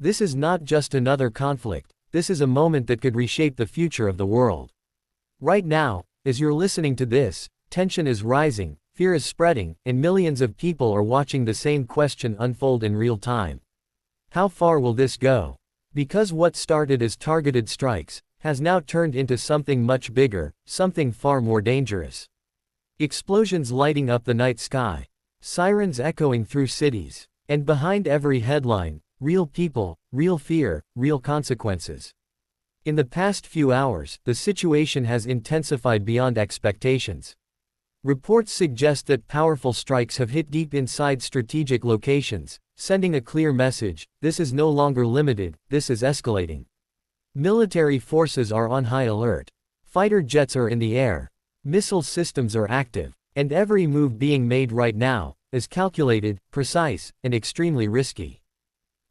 This is not just another conflict, this is a moment that could reshape the future of the world. Right now, as you're listening to this, tension is rising, fear is spreading, and millions of people are watching the same question unfold in real time. How far will this go? Because what started as targeted strikes has now turned into something much bigger, something far more dangerous. Explosions lighting up the night sky, sirens echoing through cities, and behind every headline, real people, real fear, real consequences. In the past few hours, the situation has intensified beyond expectations. Reports suggest that powerful strikes have hit deep inside strategic locations, sending a clear message: this is no longer limited, this is escalating. Military forces are on high alert. Fighter jets are in the air. Missile systems are active. And every move being made right now is calculated, precise, and extremely risky.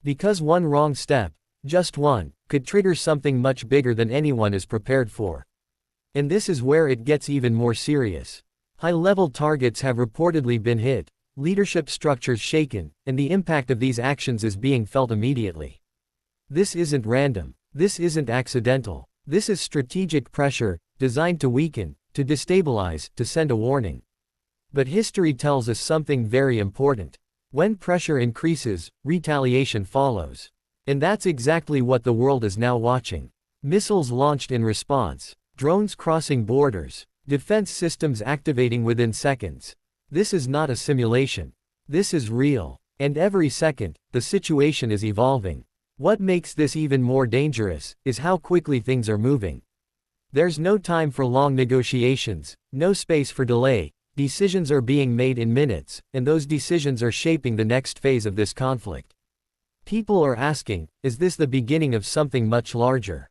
Because one wrong step, just one, could trigger something much bigger than anyone is prepared for. And this is where it gets even more serious. High-level targets have reportedly been hit, leadership structures shaken, and the impact of these actions is being felt immediately. This isn't random. This isn't accidental. This is strategic pressure, designed to weaken, to destabilize, to send a warning. But history tells us something very important. When pressure increases, retaliation follows. And that's exactly what the world is now watching. Missiles launched in response, drones crossing borders, defense systems activating within seconds. This is not a simulation. This is real. And every second, the situation is evolving. What makes this even more dangerous is how quickly things are moving. There's no time for long negotiations, no space for delay. Decisions are being made in minutes, and those decisions are shaping the next phase of this conflict. People are asking, is this the beginning of something much larger?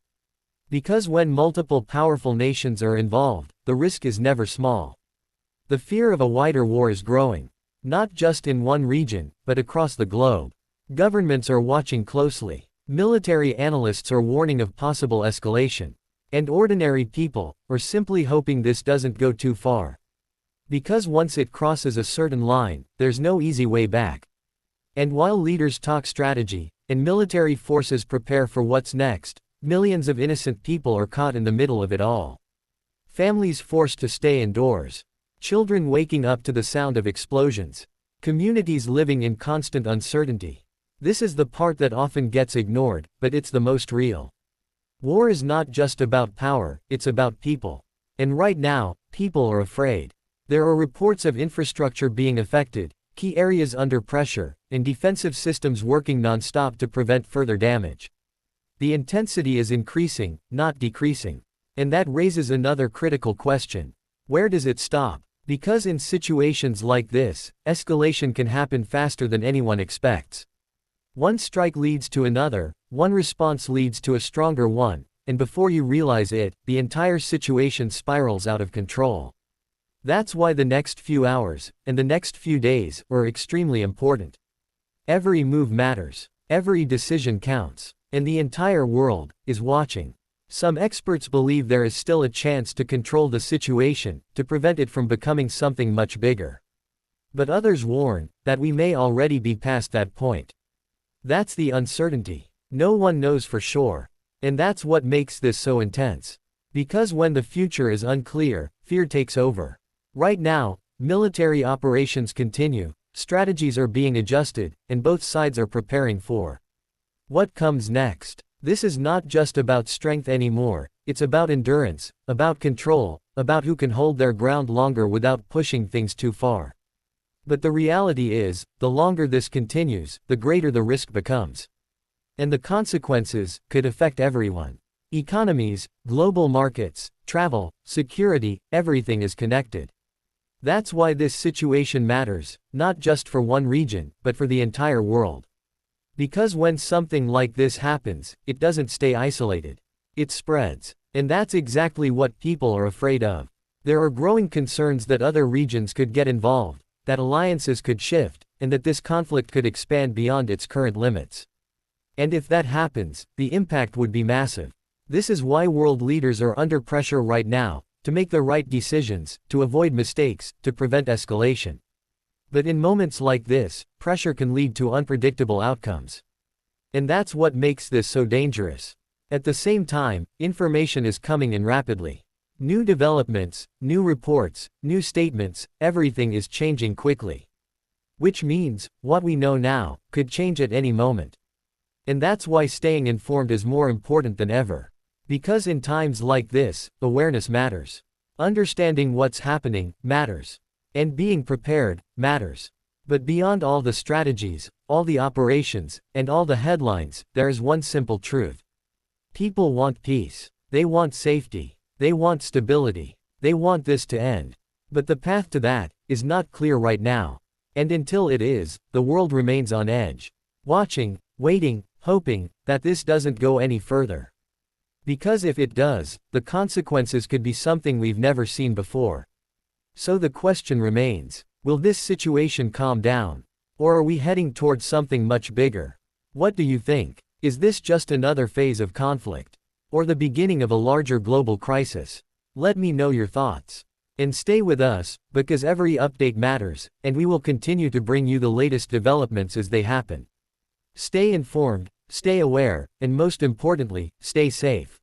Because when multiple powerful nations are involved, the risk is never small. The fear of a wider war is growing. Not just in one region, but across the globe. Governments are watching closely. Military analysts are warning of possible escalation. And ordinary people are simply hoping this doesn't go too far. Because once it crosses a certain line, there's no easy way back. And while leaders talk strategy, and military forces prepare for what's next, millions of innocent people are caught in the middle of it all. Families forced to stay indoors. Children waking up to the sound of explosions. Communities living in constant uncertainty. This is the part that often gets ignored, but it's the most real. War is not just about power, it's about people. And right now, people are afraid. There are reports of infrastructure being affected, key areas under pressure, and defensive systems working non-stop to prevent further damage. The intensity is increasing, not decreasing. And that raises another critical question. Where does it stop? Because in situations like this, escalation can happen faster than anyone expects. One strike leads to another, one response leads to a stronger one, and before you realize it, the entire situation spirals out of control. That's why the next few hours, and the next few days, are extremely important. Every move matters. Every decision counts. And the entire world is watching. Some experts believe there is still a chance to control the situation, to prevent it from becoming something much bigger. But others warn that we may already be past that point. That's the uncertainty. No one knows for sure. And that's what makes this so intense. Because when the future is unclear, fear takes over. Right now, military operations continue, strategies are being adjusted, and both sides are preparing for what comes next. This is not just about strength anymore, it's about endurance, about control, about who can hold their ground longer without pushing things too far. But the reality is, the longer this continues, the greater the risk becomes. And the consequences could affect everyone. Economies, global markets, travel, security, everything is connected. That's why this situation matters, not just for one region, but for the entire world. Because when something like this happens, it doesn't stay isolated. It spreads. And that's exactly what people are afraid of. There are growing concerns that other regions could get involved, that alliances could shift, and that this conflict could expand beyond its current limits. And if that happens, the impact would be massive. This is why world leaders are under pressure right now, to make the right decisions, to avoid mistakes, to prevent escalation. But in moments like this, pressure can lead to unpredictable outcomes. And that's what makes this so dangerous. At the same time, information is coming in rapidly. New developments, new reports, new statements, everything is changing quickly. Which means, what we know now, could change at any moment. And that's why staying informed is more important than ever. Because in times like this, awareness matters. Understanding what's happening, matters. And being prepared, matters. But beyond all the strategies, all the operations, and all the headlines, there is one simple truth. People want peace. They want safety. They want stability. They want this to end. But the path to that is not clear right now. And until it is, the world remains on edge. Watching, waiting, hoping that this doesn't go any further. Because if it does, the consequences could be something we've never seen before. So the question remains, will this situation calm down? Or are we heading towards something much bigger? What do you think? Is this just another phase of conflict? Or the beginning of a larger global crisis? Let me know your thoughts. And stay with us, because every update matters, and we will continue to bring you the latest developments as they happen. Stay informed, stay aware, and most importantly, stay safe.